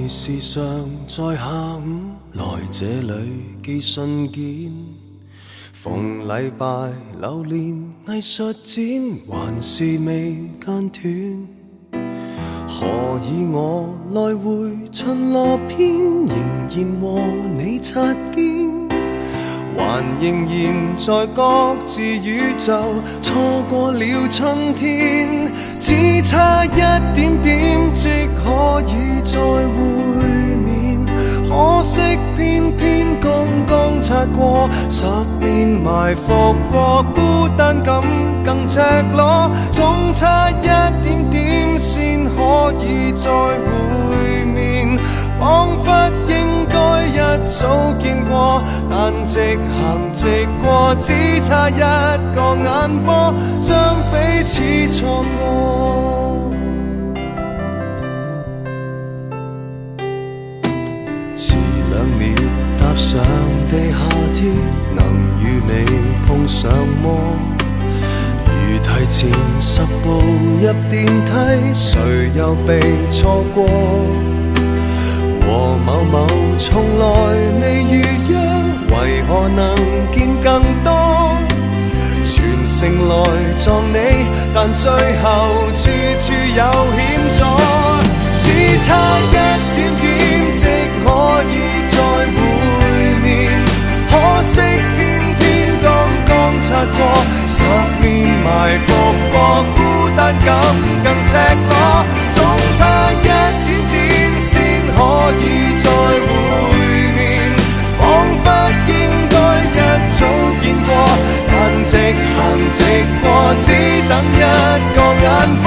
時常在下午來這裏寄信件，逢禮拜流連藝術展，還是未間斷。何以我來回巡邏篇，仍然和你擦肩，還仍然在各自宇宙錯過了春天，只差一點點即可以再會面，可惜偏偏剛剛擦過10年，埋伏過孤單感更赤裸，總差一點點先可以再會面，彷彿應該一早見過，但直行直過，只差一個眼波，將彼此錯過。遲2秒踏上地下鐵，能與你碰上麼？如提前10步入電梯，誰又被錯過？和某某從來未預約，為何能見更多？全城來撞你，但最後處處有險阻，只差一點點即可以再會面，可惜偏偏剛剛擦過10年，埋伏過孤單感更赤裸，總差一點點先可以再會面，彷彿應該一早見過，但直行直過，只等一個眼波，